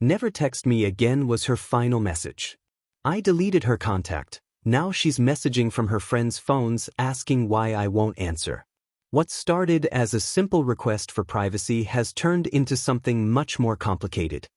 "Never text me again" was her final message. I deleted her contact. Now she's messaging from her friends' phones asking why I won't answer. What started as a simple request for privacy has turned into something much more complicated.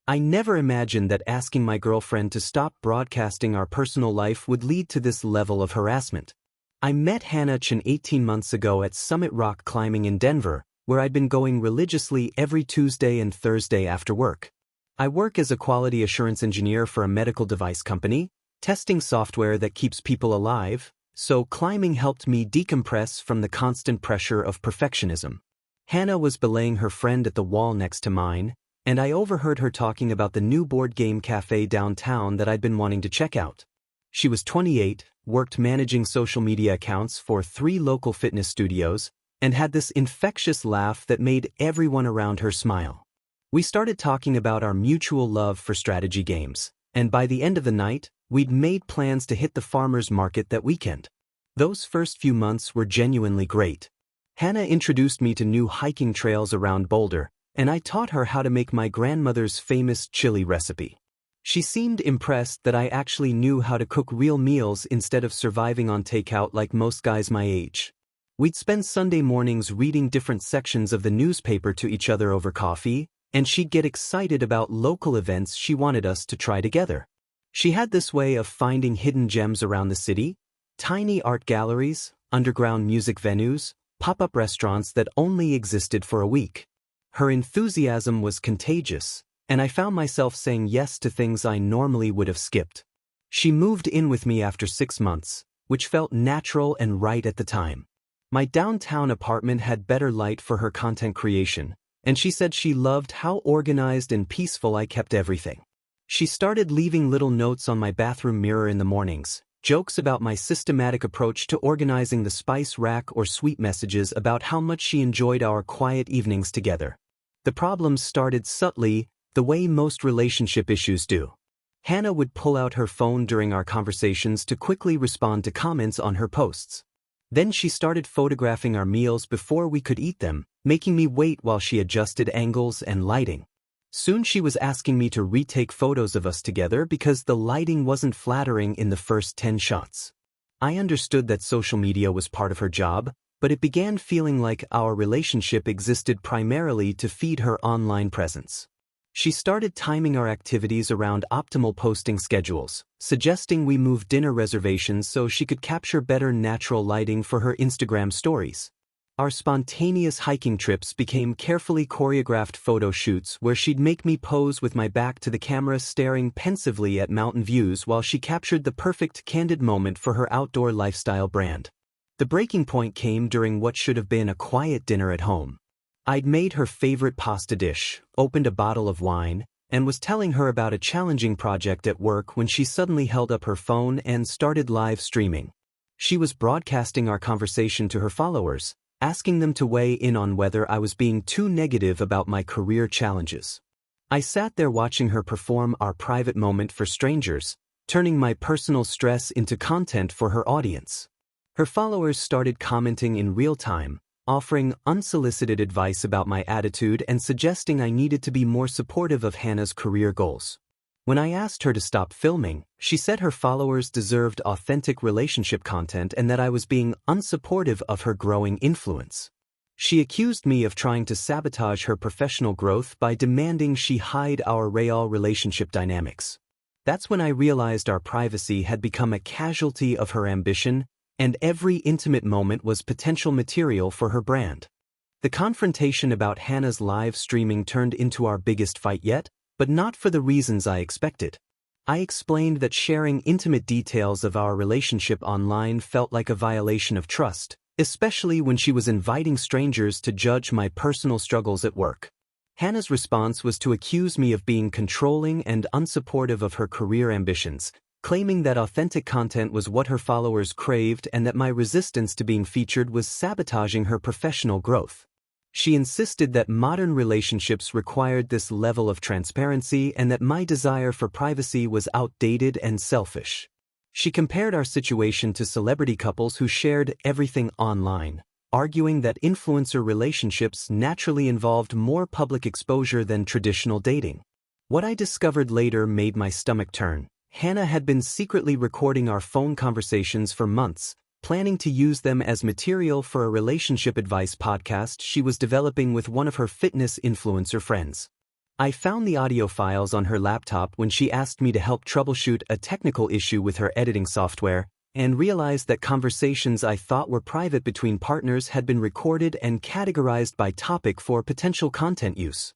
I never imagined that asking my girlfriend to stop broadcasting our personal life would lead to this level of harassment. I met Hannah Chen 18 months ago at Summit Rock Climbing in Denver, where I'd been going religiously every Tuesday and Thursday after work. I work as a quality assurance engineer for a medical device company, testing software that keeps people alive, so climbing helped me decompress from the constant pressure of perfectionism. Hannah was belaying her friend at the wall next to mine, and I overheard her talking about the new board game cafe downtown that I'd been wanting to check out. She was 28, worked managing social media accounts for 3 local fitness studios, and had this infectious laugh that made everyone around her smile. We started talking about our mutual love for strategy games, and by the end of the night, we'd made plans to hit the farmers market that weekend. Those first few months were genuinely great. Hannah introduced me to new hiking trails around Boulder, and I taught her how to make my grandmother's famous chili recipe. She seemed impressed that I actually knew how to cook real meals instead of surviving on takeout like most guys my age. We'd spend Sunday mornings reading different sections of the newspaper to each other over coffee, and she'd get excited about local events she wanted us to try together. She had this way of finding hidden gems around the city, tiny art galleries, underground music venues, pop-up restaurants that only existed for a week. Her enthusiasm was contagious, and I found myself saying yes to things I normally would have skipped. She moved in with me after 6 months, which felt natural and right at the time. My downtown apartment had better light for her content creation, and she said she loved how organized and peaceful I kept everything. She started leaving little notes on my bathroom mirror in the mornings, jokes about my systematic approach to organizing the spice rack, or sweet messages about how much she enjoyed our quiet evenings together. The problems started subtly, the way most relationship issues do. Hannah would pull out her phone during our conversations to quickly respond to comments on her posts. Then she started photographing our meals before we could eat them, making me wait while she adjusted angles and lighting. Soon she was asking me to retake photos of us together because the lighting wasn't flattering in the first 10 shots. I understood that social media was part of her job, but it began feeling like our relationship existed primarily to feed her online presence. She started timing our activities around optimal posting schedules, suggesting we move dinner reservations so she could capture better natural lighting for her Instagram stories. Our spontaneous hiking trips became carefully choreographed photo shoots where she'd make me pose with my back to the camera staring pensively at mountain views while she captured the perfect candid moment for her outdoor lifestyle brand. The breaking point came during what should have been a quiet dinner at home. I'd made her favorite pasta dish, opened a bottle of wine, and was telling her about a challenging project at work when she suddenly held up her phone and started live streaming. She was broadcasting our conversation to her followers, asking them to weigh in on whether I was being too negative about my career challenges. I sat there watching her perform our private moment for strangers, turning my personal stress into content for her audience. Her followers started commenting in real time, offering unsolicited advice about my attitude and suggesting I needed to be more supportive of Hannah's career goals. When I asked her to stop filming, she said her followers deserved authentic relationship content and that I was being unsupportive of her growing influence. She accused me of trying to sabotage her professional growth by demanding she hide our real relationship dynamics. That's when I realized our privacy had become a casualty of her ambition, and every intimate moment was potential material for her brand. The confrontation about Hannah's live streaming turned into our biggest fight yet, but not for the reasons I expected. I explained that sharing intimate details of our relationship online felt like a violation of trust, especially when she was inviting strangers to judge my personal struggles at work. Hannah's response was to accuse me of being controlling and unsupportive of her career ambitions, claiming that authentic content was what her followers craved and that my resistance to being featured was sabotaging her professional growth. She insisted that modern relationships required this level of transparency and that my desire for privacy was outdated and selfish. She compared our situation to celebrity couples who shared everything online, arguing that influencer relationships naturally involved more public exposure than traditional dating. What I discovered later made my stomach turn. Hannah had been secretly recording our phone conversations for months, planning to use them as material for a relationship advice podcast she was developing with one of her fitness influencer friends. I found the audio files on her laptop when she asked me to help troubleshoot a technical issue with her editing software, and realized that conversations I thought were private between partners had been recorded and categorized by topic for potential content use.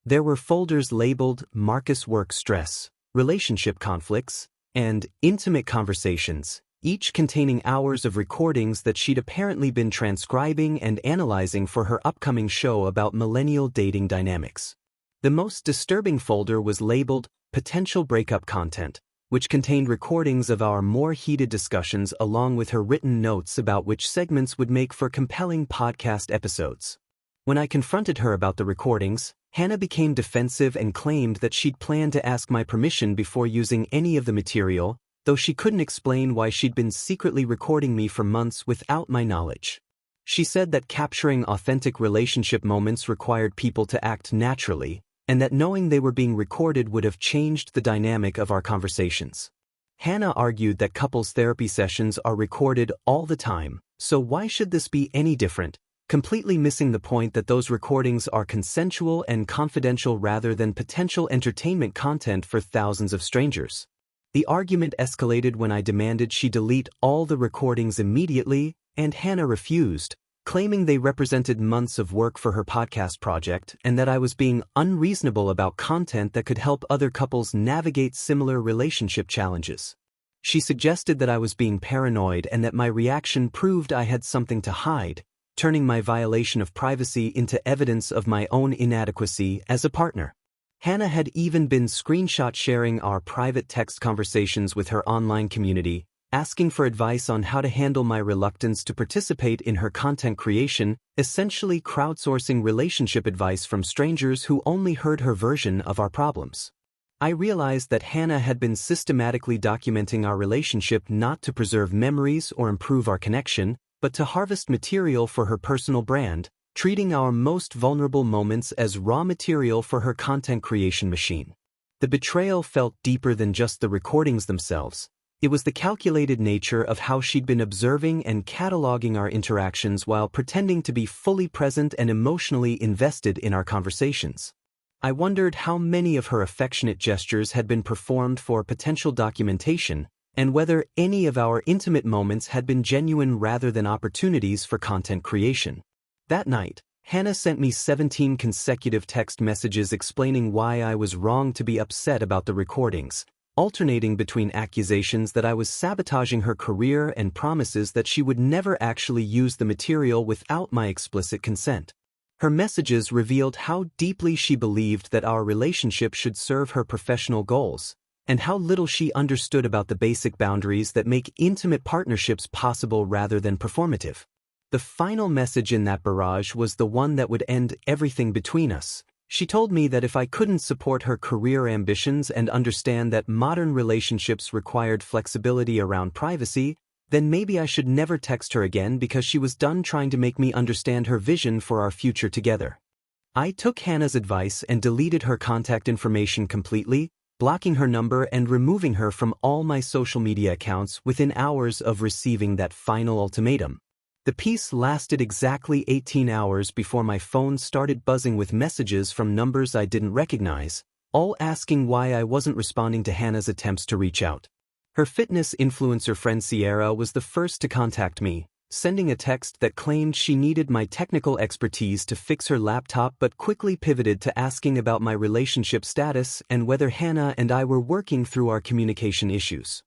There were folders labeled Marcus Work Stress, Relationship Conflicts, and Intimate Conversations, each containing hours of recordings that she'd apparently been transcribing and analyzing for her upcoming show about millennial dating dynamics. The most disturbing folder was labeled Potential Breakup Content, which contained recordings of our more heated discussions along with her written notes about which segments would make for compelling podcast episodes. When I confronted her about the recordings, Hannah became defensive and claimed that she'd planned to ask my permission before using any of the material, though she couldn't explain why she'd been secretly recording me for months without my knowledge. She said that capturing authentic relationship moments required people to act naturally, and that knowing they were being recorded would have changed the dynamic of our conversations. Hannah argued that couples therapy sessions are recorded all the time, so why should this be any different, completely missing the point that those recordings are consensual and confidential rather than potential entertainment content for thousands of strangers. The argument escalated when I demanded she delete all the recordings immediately, and Hannah refused, claiming they represented months of work for her podcast project and that I was being unreasonable about content that could help other couples navigate similar relationship challenges. She suggested that I was being paranoid and that my reaction proved I had something to hide, turning my violation of privacy into evidence of my own inadequacy as a partner. Hannah had even been screenshot sharing our private text conversations with her online community, asking for advice on how to handle my reluctance to participate in her content creation, essentially crowdsourcing relationship advice from strangers who only heard her version of our problems. I realized that Hannah had been systematically documenting our relationship not to preserve memories or improve our connection, but to harvest material for her personal brand, treating our most vulnerable moments as raw material for her content creation machine. The betrayal felt deeper than just the recordings themselves. It was the calculated nature of how she'd been observing and cataloging our interactions while pretending to be fully present and emotionally invested in our conversations. I wondered how many of her affectionate gestures had been performed for potential documentation, and whether any of our intimate moments had been genuine rather than opportunities for content creation. That night, Hannah sent me 17 consecutive text messages explaining why I was wrong to be upset about the recordings, alternating between accusations that I was sabotaging her career and promises that she would never actually use the material without my explicit consent. Her messages revealed how deeply she believed that our relationship should serve her professional goals, and how little she understood about the basic boundaries that make intimate partnerships possible rather than performative. The final message in that barrage was the one that would end everything between us. She told me that if I couldn't support her career ambitions and understand that modern relationships required flexibility around privacy, then maybe I should never text her again because she was done trying to make me understand her vision for our future together. I took Hannah's advice and deleted her contact information completely, blocking her number and removing her from all my social media accounts within hours of receiving that final ultimatum. The peace lasted exactly 18 hours before my phone started buzzing with messages from numbers I didn't recognize, all asking why I wasn't responding to Hannah's attempts to reach out. Her fitness influencer friend Sierra was the first to contact me, sending a text that claimed she needed my technical expertise to fix her laptop but quickly pivoted to asking about my relationship status and whether Hannah and I were working through our communication issues.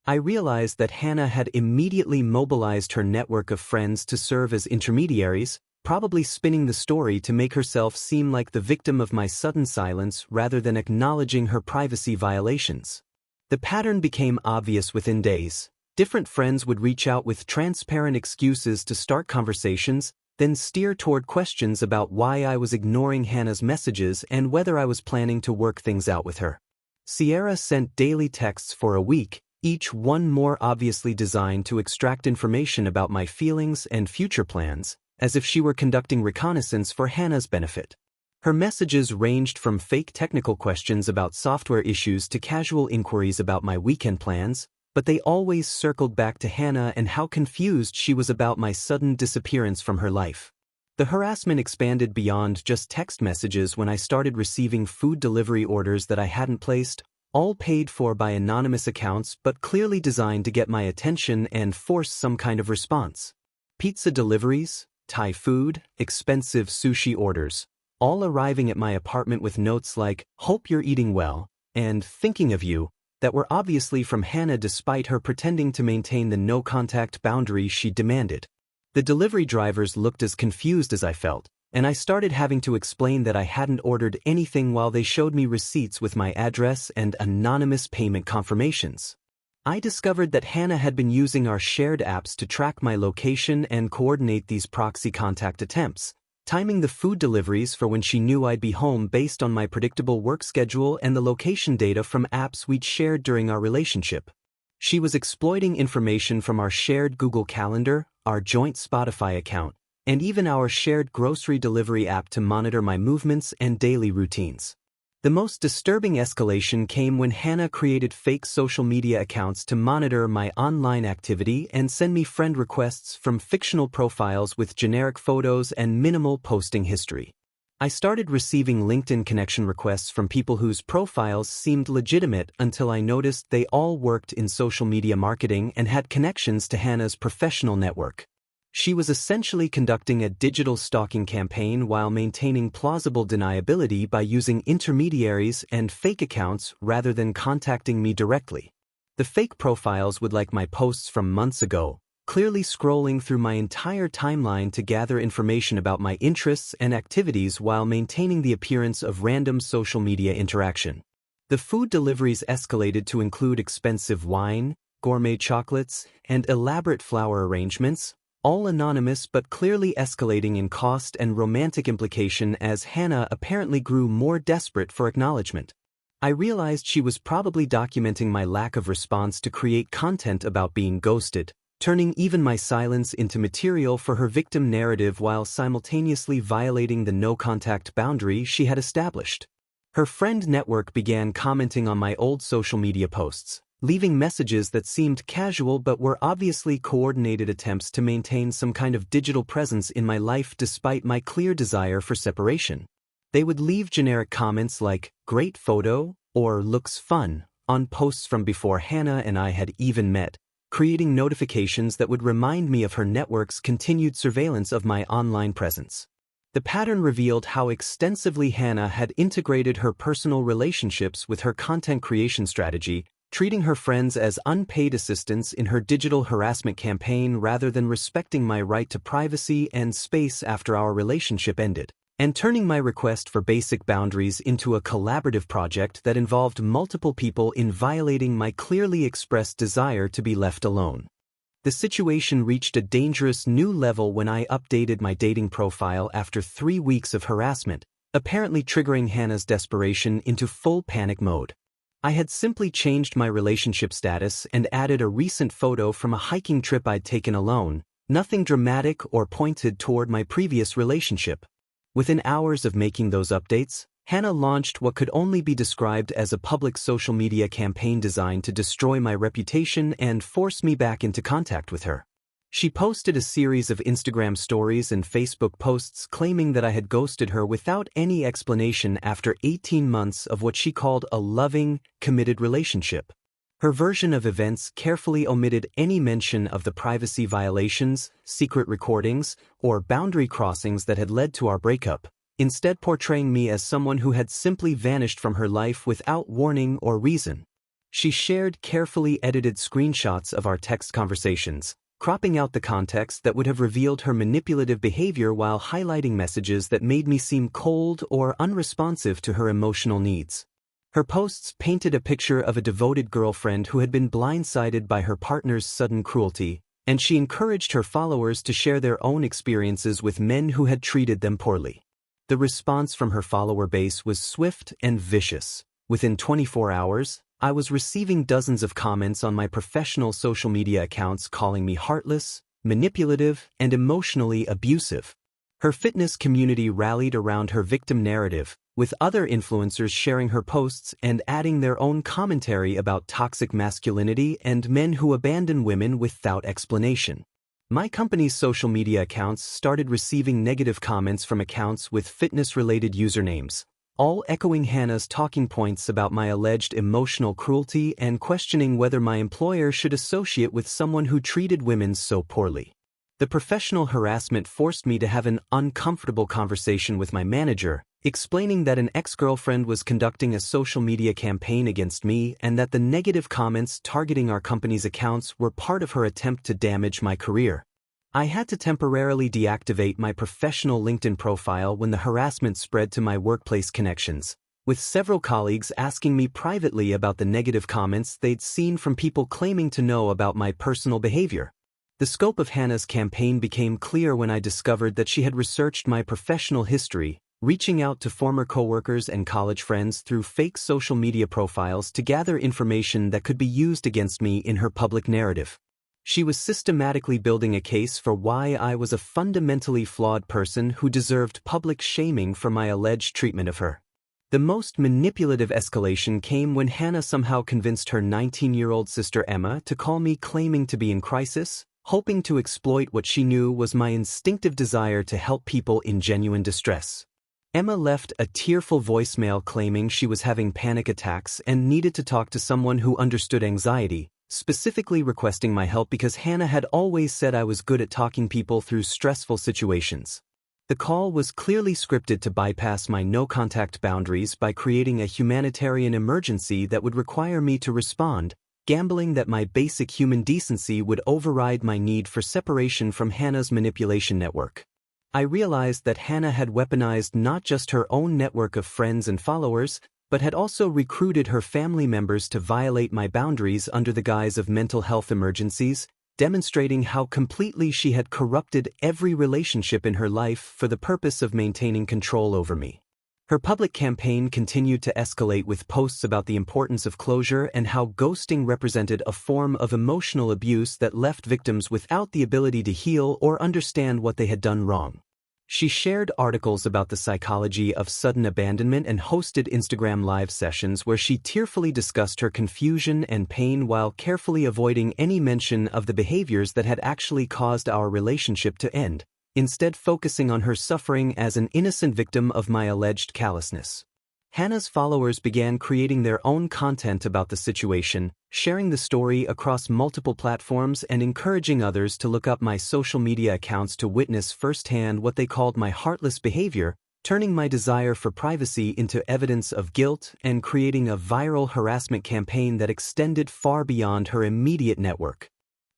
I realized that Hannah had immediately mobilized her network of friends to serve as intermediaries, probably spinning the story to make herself seem like the victim of my sudden silence rather than acknowledging her privacy violations. The pattern became obvious within days. Different friends would reach out with transparent excuses to start conversations, then steer toward questions about why I was ignoring Hannah's messages and whether I was planning to work things out with her. Sierra sent daily texts for a week, each one more obviously designed to extract information about my feelings and future plans, as if she were conducting reconnaissance for Hannah's benefit. Her messages ranged from fake technical questions about software issues to casual inquiries about my weekend plans, but they always circled back to Hannah and how confused she was about my sudden disappearance from her life. The harassment expanded beyond just text messages when I started receiving food delivery orders that I hadn't placed, all paid for by anonymous accounts but clearly designed to get my attention and force some kind of response. Pizza deliveries, Thai food, expensive sushi orders, all arriving at my apartment with notes like, "Hope you're eating well," and "Thinking of you," that were obviously from Hannah despite her pretending to maintain the no-contact boundary she demanded. The delivery drivers looked as confused as I felt, and I started having to explain that I hadn't ordered anything while they showed me receipts with my address and anonymous payment confirmations. I discovered that Hannah had been using our shared apps to track my location and coordinate these proxy contact attempts, timing the food deliveries for when she knew I'd be home based on my predictable work schedule and the location data from apps we'd shared during our relationship. She was exploiting information from our shared Google Calendar, our joint Spotify account, and even our shared grocery delivery app to monitor my movements and daily routines. The most disturbing escalation came when Hannah created fake social media accounts to monitor my online activity and send me friend requests from fictional profiles with generic photos and minimal posting history. I started receiving LinkedIn connection requests from people whose profiles seemed legitimate until I noticed they all worked in social media marketing and had connections to Hannah's professional network. She was essentially conducting a digital stalking campaign while maintaining plausible deniability by using intermediaries and fake accounts rather than contacting me directly. The fake profiles would like my posts from months ago, clearly scrolling through my entire timeline to gather information about my interests and activities while maintaining the appearance of random social media interaction. The food deliveries escalated to include expensive wine, gourmet chocolates, and elaborate flower arrangements, all anonymous but clearly escalating in cost and romantic implication as Hannah apparently grew more desperate for acknowledgement. I realized she was probably documenting my lack of response to create content about being ghosted, turning even my silence into material for her victim narrative while simultaneously violating the no-contact boundary she had established. Her friend network began commenting on my old social media posts, leaving messages that seemed casual but were obviously coordinated attempts to maintain some kind of digital presence in my life despite my clear desire for separation. They would leave generic comments like, "Great photo," or "Looks fun," on posts from before Hannah and I had even met, creating notifications that would remind me of her network's continued surveillance of my online presence. The pattern revealed how extensively Hannah had integrated her personal relationships with her content creation strategy, treating her friends as unpaid assistants in her digital harassment campaign rather than respecting my right to privacy and space after our relationship ended, and turning my request for basic boundaries into a collaborative project that involved multiple people in violating my clearly expressed desire to be left alone. The situation reached a dangerous new level when I updated my dating profile after 3 weeks of harassment, apparently triggering Hannah's desperation into full panic mode. I had simply changed my relationship status and added a recent photo from a hiking trip I'd taken alone, nothing dramatic or pointed toward my previous relationship. Within hours of making those updates, Hannah launched what could only be described as a public social media campaign designed to destroy my reputation and force me back into contact with her. She posted a series of Instagram stories and Facebook posts claiming that I had ghosted her without any explanation after 18 months of what she called a loving, committed relationship. Her version of events carefully omitted any mention of the privacy violations, secret recordings, or boundary crossings that had led to our breakup, instead portraying me as someone who had simply vanished from her life without warning or reason. She shared carefully edited screenshots of our text conversations, cropping out the context that would have revealed her manipulative behavior while highlighting messages that made me seem cold or unresponsive to her emotional needs. Her posts painted a picture of a devoted girlfriend who had been blindsided by her partner's sudden cruelty, and she encouraged her followers to share their own experiences with men who had treated them poorly. The response from her follower base was swift and vicious. Within 24 hours, I was receiving dozens of comments on my professional social media accounts calling me heartless, manipulative, and emotionally abusive. Her fitness community rallied around her victim narrative, with other influencers sharing her posts and adding their own commentary about toxic masculinity and men who abandon women without explanation. My company's social media accounts started receiving negative comments from accounts with fitness-related usernames, all echoing Hannah's talking points about my alleged emotional cruelty and questioning whether my employer should associate with someone who treated women so poorly. The professional harassment forced me to have an uncomfortable conversation with my manager, explaining that an ex-girlfriend was conducting a social media campaign against me and that the negative comments targeting our company's accounts were part of her attempt to damage my career. I had to temporarily deactivate my professional LinkedIn profile when the harassment spread to my workplace connections, with several colleagues asking me privately about the negative comments they'd seen from people claiming to know about my personal behavior. The scope of Hannah's campaign became clear when I discovered that she had researched my professional history, reaching out to former coworkers and college friends through fake social media profiles to gather information that could be used against me in her public narrative. She was systematically building a case for why I was a fundamentally flawed person who deserved public shaming for my alleged treatment of her. The most manipulative escalation came when Hannah somehow convinced her 19-year-old sister Emma to call me claiming to be in crisis, hoping to exploit what she knew was my instinctive desire to help people in genuine distress. Emma left a tearful voicemail claiming she was having panic attacks and needed to talk to someone who understood anxiety, specifically requesting my help because Hannah had always said I was good at talking people through stressful situations. The call was clearly scripted to bypass my no-contact boundaries by creating a humanitarian emergency that would require me to respond, gambling that my basic human decency would override my need for separation from Hannah's manipulation network. I realized that Hannah had weaponized not just her own network of friends and followers, but had also recruited her family members to violate my boundaries under the guise of mental health emergencies, demonstrating how completely she had corrupted every relationship in her life for the purpose of maintaining control over me. Her public campaign continued to escalate with posts about the importance of closure and how ghosting represented a form of emotional abuse that left victims without the ability to heal or understand what they had done wrong. She shared articles about the psychology of sudden abandonment and hosted Instagram live sessions where she tearfully discussed her confusion and pain while carefully avoiding any mention of the behaviors that had actually caused our relationship to end, instead focusing on her suffering as an innocent victim of my alleged callousness. Hannah's followers began creating their own content about the situation, sharing the story across multiple platforms and encouraging others to look up my social media accounts to witness firsthand what they called my heartless behavior, turning my desire for privacy into evidence of guilt and creating a viral harassment campaign that extended far beyond her immediate network.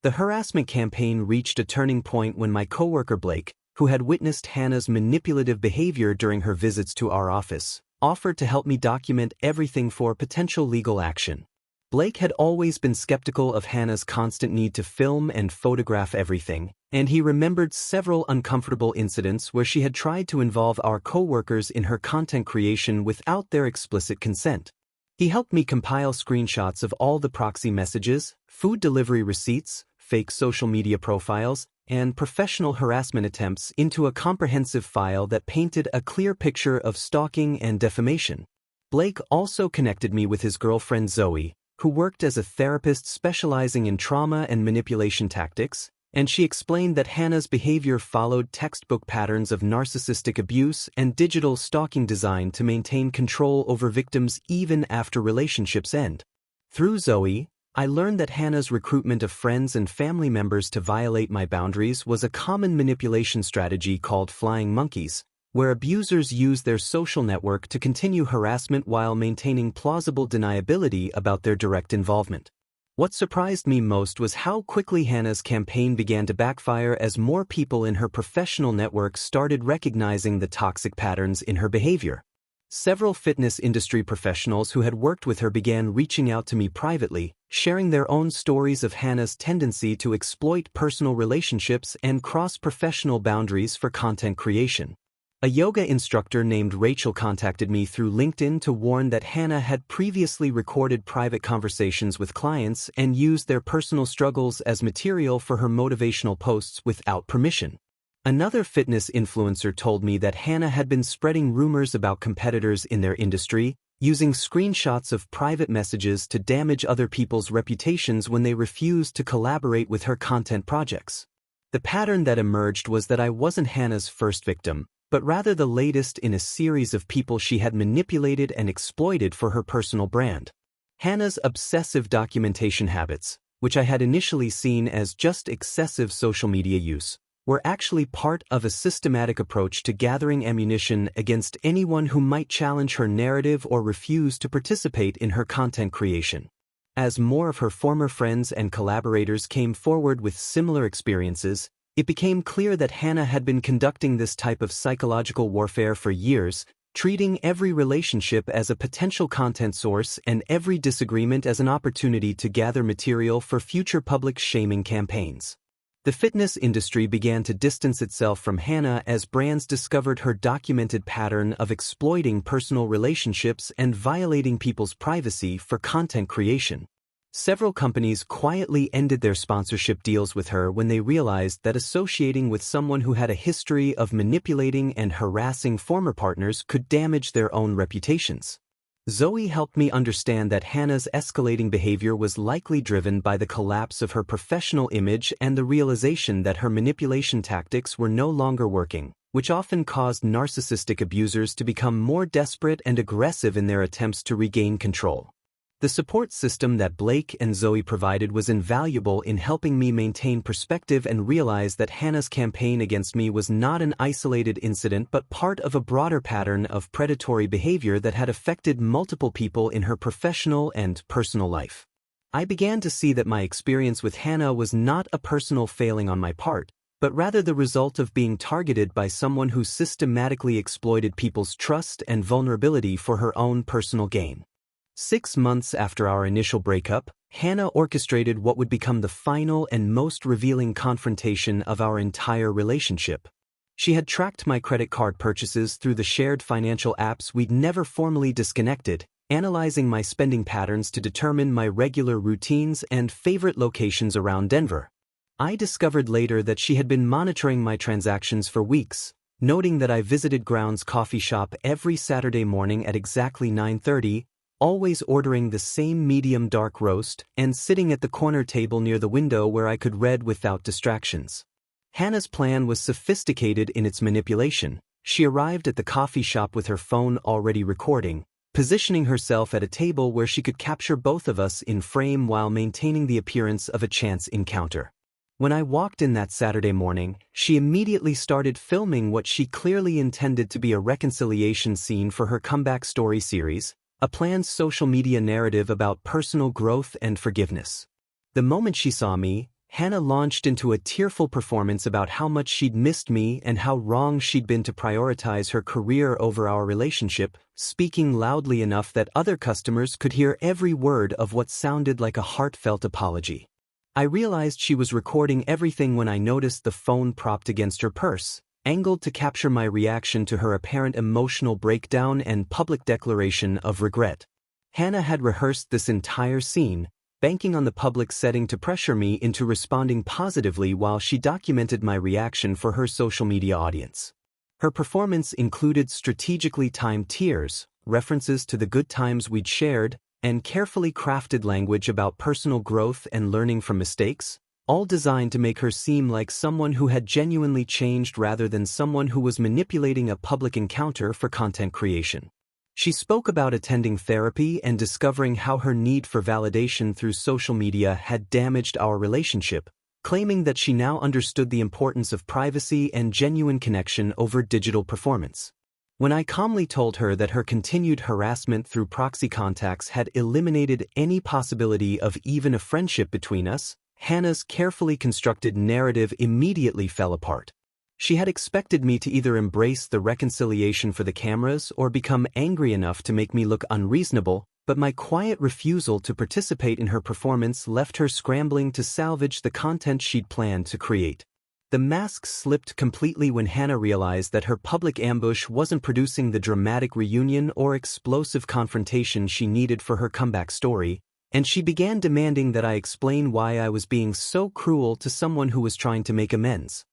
The harassment campaign reached a turning point when my coworker Blake, who had witnessed Hannah's manipulative behavior during her visits to our office, offered to help me document everything for potential legal action. Blake had always been skeptical of Hannah's constant need to film and photograph everything, and he remembered several uncomfortable incidents where she had tried to involve our coworkers in her content creation without their explicit consent. He helped me compile screenshots of all the proxy messages, food delivery receipts, fake social media profiles, and professional harassment attempts into a comprehensive file that painted a clear picture of stalking and defamation. Blake also connected me with his girlfriend Zoe, who worked as a therapist specializing in trauma and manipulation tactics, and she explained that Hannah's behavior followed textbook patterns of narcissistic abuse and digital stalking designed to maintain control over victims even after relationships end. Through Zoe, I learned that Hannah's recruitment of friends and family members to violate my boundaries was a common manipulation strategy called flying monkeys, where abusers use their social network to continue harassment while maintaining plausible deniability about their direct involvement. What surprised me most was how quickly Hannah's campaign began to backfire as more people in her professional network started recognizing the toxic patterns in her behavior. Several fitness industry professionals who had worked with her began reaching out to me privately, sharing their own stories of Hannah's tendency to exploit personal relationships and cross professional boundaries for content creation. A yoga instructor named Rachel contacted me through LinkedIn to warn that Hannah had previously recorded private conversations with clients and used their personal struggles as material for her motivational posts without permission. Another fitness influencer told me that Hannah had been spreading rumors about competitors in their industry, using screenshots of private messages to damage other people's reputations when they refused to collaborate with her content projects. The pattern that emerged was that I wasn't Hannah's first victim, but rather the latest in a series of people she had manipulated and exploited for her personal brand. Hannah's obsessive documentation habits, which I had initially seen as just excessive social media use, were actually part of a systematic approach to gathering ammunition against anyone who might challenge her narrative or refuse to participate in her content creation. As more of her former friends and collaborators came forward with similar experiences, it became clear that Hannah had been conducting this type of psychological warfare for years, treating every relationship as a potential content source and every disagreement as an opportunity to gather material for future public shaming campaigns. The fitness industry began to distance itself from Hannah as brands discovered her documented pattern of exploiting personal relationships and violating people's privacy for content creation. Several companies quietly ended their sponsorship deals with her when they realized that associating with someone who had a history of manipulating and harassing former partners could damage their own reputations. Zoe helped me understand that Hannah's escalating behavior was likely driven by the collapse of her professional image and the realization that her manipulation tactics were no longer working, which often caused narcissistic abusers to become more desperate and aggressive in their attempts to regain control. The support system that Blake and Zoe provided was invaluable in helping me maintain perspective and realize that Hannah's campaign against me was not an isolated incident but part of a broader pattern of predatory behavior that had affected multiple people in her professional and personal life. I began to see that my experience with Hannah was not a personal failing on my part, but rather the result of being targeted by someone who systematically exploited people's trust and vulnerability for her own personal gain. 6 months after our initial breakup, Hannah orchestrated what would become the final and most revealing confrontation of our entire relationship. She had tracked my credit card purchases through the shared financial apps we'd never formally disconnected, analyzing my spending patterns to determine my regular routines and favorite locations around Denver. I discovered later that she had been monitoring my transactions for weeks, noting that I visited Ground's coffee shop every Saturday morning at exactly 9:30, always ordering the same medium dark roast and sitting at the corner table near the window where I could read without distractions. Hannah's plan was sophisticated in its manipulation. She arrived at the coffee shop with her phone already recording, positioning herself at a table where she could capture both of us in frame while maintaining the appearance of a chance encounter. When I walked in that Saturday morning, she immediately started filming what she clearly intended to be a reconciliation scene for her comeback story series, a planned social media narrative about personal growth and forgiveness. The moment she saw me, Hannah launched into a tearful performance about how much she'd missed me and how wrong she'd been to prioritize her career over our relationship, speaking loudly enough that other customers could hear every word of what sounded like a heartfelt apology. I realized she was recording everything when I noticed the phone propped against her purse, angled to capture my reaction to her apparent emotional breakdown and public declaration of regret. Hannah had rehearsed this entire scene, banking on the public setting to pressure me into responding positively while she documented my reaction for her social media audience. Her performance included strategically timed tears, references to the good times we'd shared, and carefully crafted language about personal growth and learning from mistakes, all designed to make her seem like someone who had genuinely changed rather than someone who was manipulating a public encounter for content creation. She spoke about attending therapy and discovering how her need for validation through social media had damaged our relationship, claiming that she now understood the importance of privacy and genuine connection over digital performance. When I calmly told her that her continued harassment through proxy contacts had eliminated any possibility of even a friendship between us, Hannah's carefully constructed narrative immediately fell apart. She had expected me to either embrace the reconciliation for the cameras or become angry enough to make me look unreasonable, but my quiet refusal to participate in her performance left her scrambling to salvage the content she'd planned to create. The mask slipped completely when Hannah realized that her public ambush wasn't producing the dramatic reunion or explosive confrontation she needed for her comeback story, and she began demanding that I explain why I was being so cruel to someone who was trying to make amends.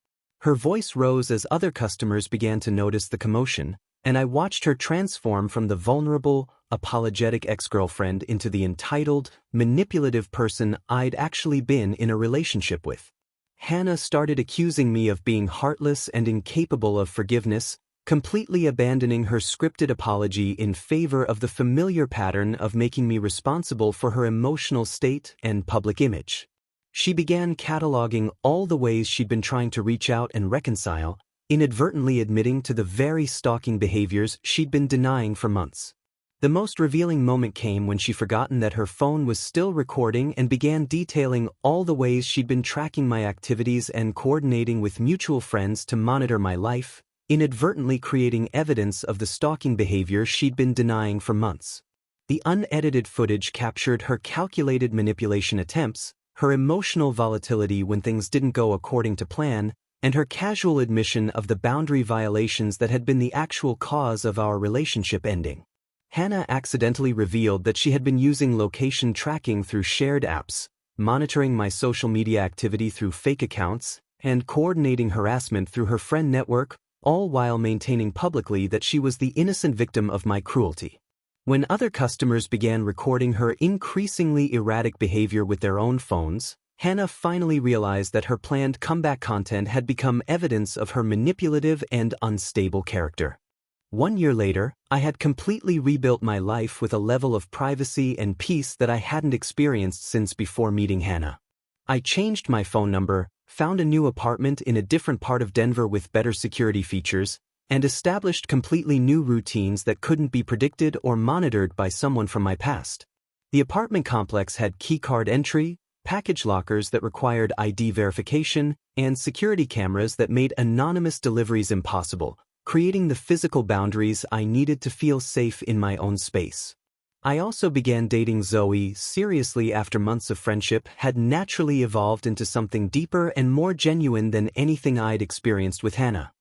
Her voice rose as other customers began to notice the commotion, and I watched her transform from the vulnerable, apologetic ex-girlfriend into the entitled, manipulative person I'd actually been in a relationship with. Hannah started accusing me of being heartless and incapable of forgiveness, completely abandoning her scripted apology in favor of the familiar pattern of making me responsible for her emotional state and public image. She began cataloging all the ways she'd been trying to reach out and reconcile, inadvertently admitting to the very stalking behaviors she'd been denying for months. The most revealing moment came when she forgotten that her phone was still recording and began detailing all the ways she'd been tracking my activities and coordinating with mutual friends to monitor my life, inadvertently creating evidence of the stalking behavior she'd been denying for months. The unedited footage captured her calculated manipulation attempts, her emotional volatility when things didn't go according to plan, and her casual admission of the boundary violations that had been the actual cause of our relationship ending. Hannah accidentally revealed that she had been using location tracking through shared apps, monitoring my social media activity through fake accounts, and coordinating harassment through her friend network, all while maintaining publicly that she was the innocent victim of my cruelty. When other customers began recording her increasingly erratic behavior with their own phones, Hannah finally realized that her planned comeback content had become evidence of her manipulative and unstable character. 1 year later, I had completely rebuilt my life with a level of privacy and peace that I hadn't experienced since before meeting Hannah. I changed my phone number, found a new apartment in a different part of Denver with better security features, and established completely new routines that couldn't be predicted or monitored by someone from my past. The apartment complex had keycard entry, package lockers that required ID verification, and security cameras that made anonymous deliveries impossible, creating the physical boundaries I needed to feel safe in my own space. I also began dating Zoe seriously after months of friendship had naturally evolved into something deeper and more genuine than anything I'd experienced with Hannah.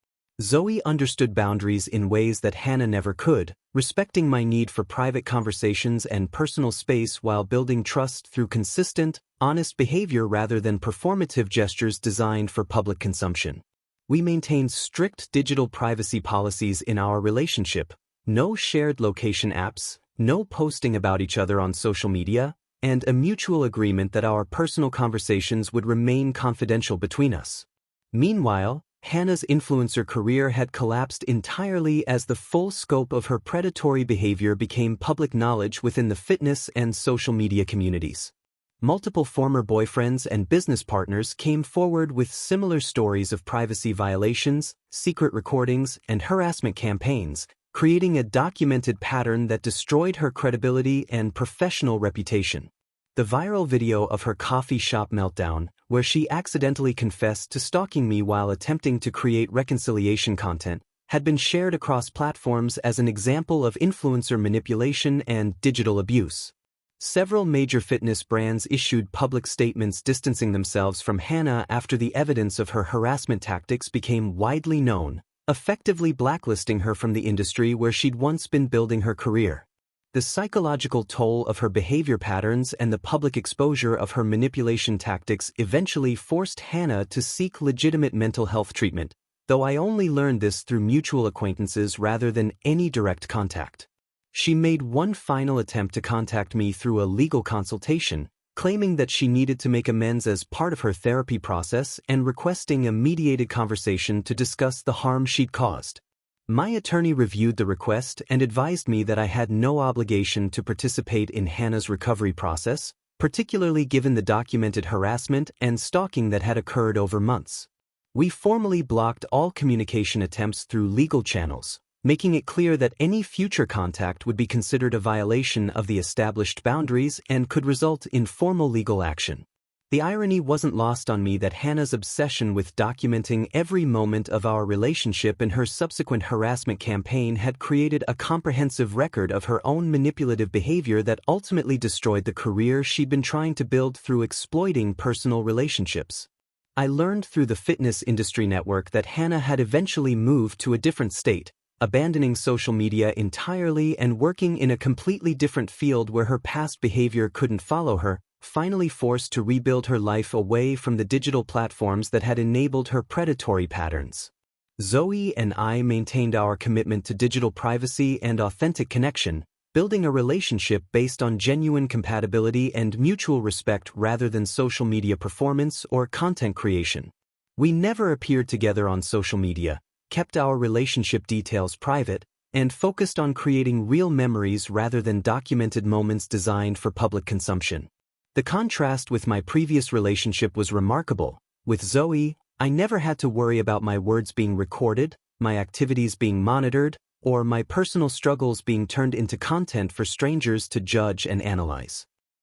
Zoe understood boundaries in ways that Hannah never could, respecting my need for private conversations and personal space while building trust through consistent, honest behavior rather than performative gestures designed for public consumption. We maintained strict digital privacy policies in our relationship: no shared location apps, no posting about each other on social media, and a mutual agreement that our personal conversations would remain confidential between us. Meanwhile, Hannah's influencer career had collapsed entirely as the full scope of her predatory behavior became public knowledge within the fitness and social media communities. Multiple former boyfriends and business partners came forward with similar stories of privacy violations, secret recordings, and harassment campaigns, creating a documented pattern that destroyed her credibility and professional reputation. The viral video of her coffee shop meltdown, where she accidentally confessed to stalking me while attempting to create reconciliation content, had been shared across platforms as an example of influencer manipulation and digital abuse. Several major fitness brands issued public statements distancing themselves from Hannah after the evidence of her harassment tactics became widely known, effectively blacklisting her from the industry where she'd once been building her career. The psychological toll of her behavior patterns and the public exposure of her manipulation tactics eventually forced Hannah to seek legitimate mental health treatment, though I only learned this through mutual acquaintances rather than any direct contact. She made one final attempt to contact me through a legal consultation, claiming that she needed to make amends as part of her therapy process and requesting a mediated conversation to discuss the harm she'd caused. My attorney reviewed the request and advised me that I had no obligation to participate in Hannah's recovery process, particularly given the documented harassment and stalking that had occurred over months. We formally blocked all communication attempts through legal channels, making it clear that any future contact would be considered a violation of the established boundaries and could result in formal legal action. The irony wasn't lost on me that Hannah's obsession with documenting every moment of our relationship and her subsequent harassment campaign had created a comprehensive record of her own manipulative behavior that ultimately destroyed the career she'd been trying to build through exploiting personal relationships. I learned through the fitness industry network that Hannah had eventually moved to a different state, abandoning social media entirely and working in a completely different field where her past behavior couldn't follow her, finally forced to rebuild her life away from the digital platforms that had enabled her predatory patterns. Zoe and I maintained our commitment to digital privacy and authentic connection, building a relationship based on genuine compatibility and mutual respect rather than social media performance or content creation. We never appeared together on social media, kept our relationship details private, and focused on creating real memories rather than documented moments designed for public consumption. The contrast with my previous relationship was remarkable. With Zoe, I never had to worry about my words being recorded, my activities being monitored, or my personal struggles being turned into content for strangers to judge and analyze.